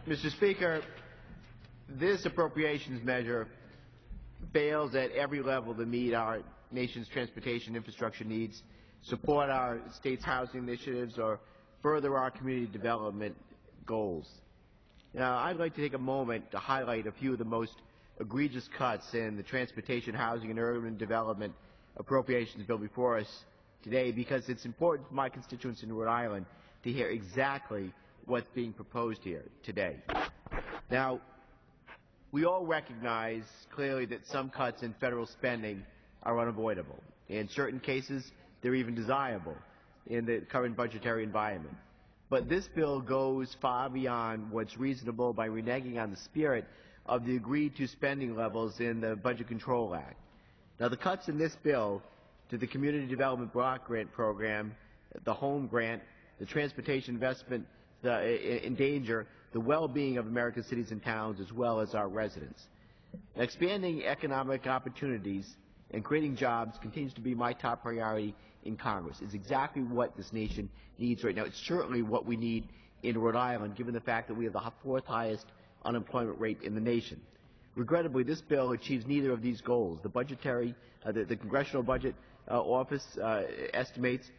Mr. Speaker, this appropriations measure fails at every level to meet our nation's transportation infrastructure needs, support our state's housing initiatives, or further our community development goals. Now, I'd like to take a moment to highlight a few of the most egregious cuts in the transportation, housing, and urban development appropriations bill before us today, because it's important for my constituents in Rhode Island to hear exactly what's being proposed here today. Now, we all recognize clearly that some cuts in federal spending are unavoidable. In certain cases, they're even desirable in the current budgetary environment. But this bill goes far beyond what's reasonable by reneging on the spirit of the agreed-to spending levels in the Budget Control Act. Now, the cuts in this bill to the Community Development Block Grant Program, the Home Grant, the Transportation Investment endanger the well-being of America's cities and towns as well as our residents. Expanding economic opportunities and creating jobs continues to be my top priority in Congress. It's exactly what this nation needs right now. It's certainly what we need in Rhode Island, given the fact that we have the fourth highest unemployment rate in the nation. Regrettably, this bill achieves neither of these goals. The Congressional Budget Office estimates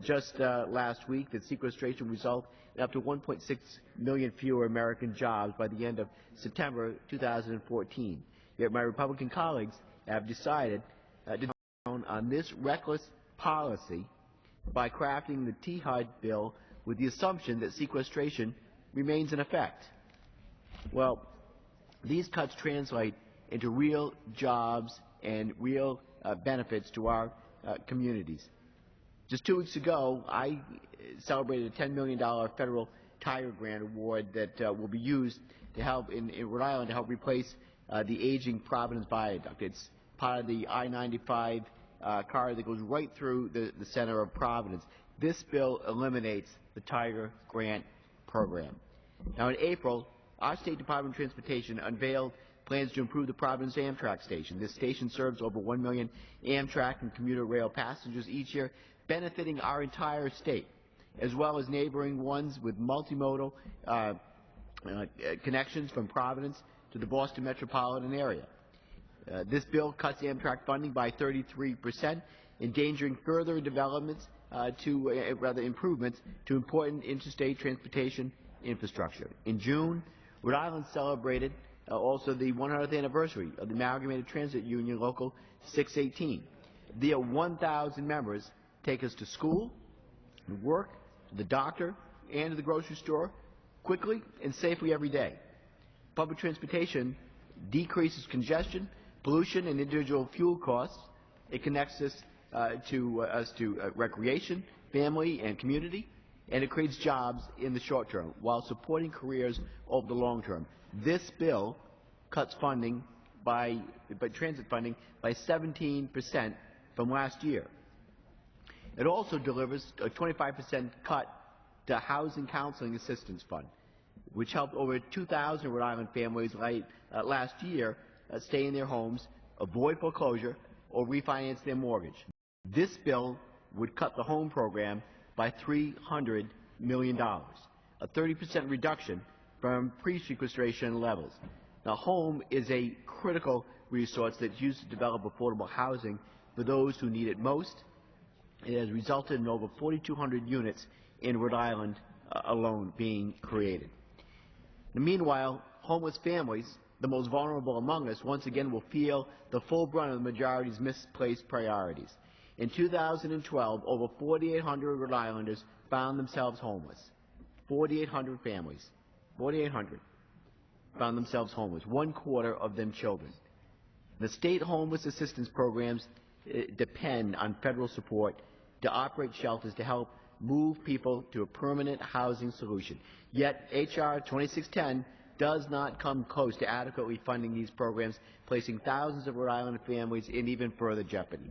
just last week that sequestration will result in up to 1.6 million fewer American jobs by the end of September 2014. Yet my Republican colleagues have decided to double down on this reckless policy by crafting the THUD bill with the assumption that sequestration remains in effect. Well, these cuts translate into real jobs and real benefits to our communities. Just 2 weeks ago, I celebrated a $10 million federal tire grant award that will be used to help in Rhode Island to help replace the aging Providence Viaduct. It's part of the I-95 corridor that goes right through the center of Providence. This bill eliminates the tire grant program. Now, in April, our State Department of Transportation unveiled plans to improve the Providence Amtrak station. This station serves over 1 million Amtrak and commuter rail passengers each year, benefiting our entire state, as well as neighboring ones with multimodal connections from Providence to the Boston metropolitan area. This bill cuts Amtrak funding by 33%, endangering further developments improvements to important interstate transportation infrastructure. In June, Rhode Island celebrated also the 100th anniversary of the Amalgamated Transit Union Local 618. Their 1,000 members take us to school, to work, to the doctor, and to the grocery store quickly and safely every day. Public transportation decreases congestion, pollution, and individual fuel costs. It connects us to recreation, family, and community, and it creates jobs in the short term while supporting careers over the long term. This bill cuts funding transit funding by 17% from last year. It also delivers a 25% cut to Housing Counseling Assistance Fund, which helped over 2,000 Rhode Island families last year stay in their homes, avoid foreclosure, or refinance their mortgage. This bill would cut the home program by $300 million, a 30% reduction from pre-sequestration levels. Now, home is a critical resource that's used to develop affordable housing for those who need it most. It has resulted in over 4,200 units in Rhode Island alone being created. Now, meanwhile, homeless families, the most vulnerable among us, once again will feel the full brunt of the majority's misplaced priorities. In 2012, over 4,800 Rhode Islanders found themselves homeless. 4,800 families, 4,800 found themselves homeless, 1/4 of them children. The state homeless assistance programs depend on federal support to operate shelters to help move people to a permanent housing solution. Yet H.R. 2610 does not come close to adequately funding these programs, placing thousands of Rhode Island families in even further jeopardy.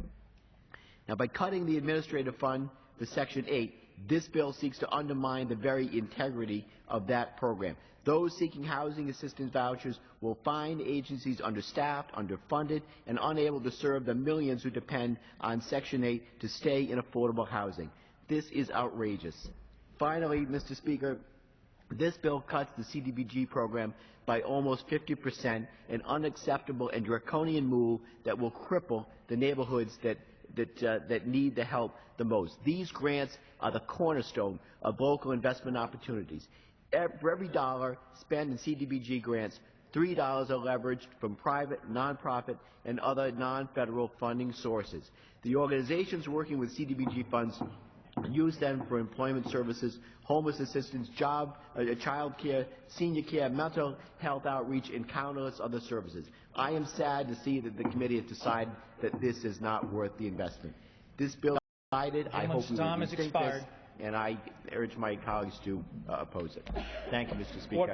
Now, by cutting the administrative fund for Section 8, this bill seeks to undermine the very integrity of that program. Those seeking housing assistance vouchers will find agencies understaffed, underfunded, and unable to serve the millions who depend on Section 8 to stay in affordable housing. This is outrageous. Finally, Mr. Speaker, This bill cuts the CDBG program by almost 50%, an unacceptable and draconian move that will cripple the neighborhoods that need the help the most. These grants are the cornerstone of local investment opportunities. For every dollar spent in CDBG grants, $3 are leveraged from private, nonprofit, and other non-federal funding sources. The organizations working with CDBG funds use them for employment services, homeless assistance, child care, senior care, mental health outreach, and countless other services. I am sad to see that the committee has decided that this is not worth the investment. This bill is decided. I hope we will rethink this, and I urge my colleagues to oppose it. Thank you, Mr. Speaker.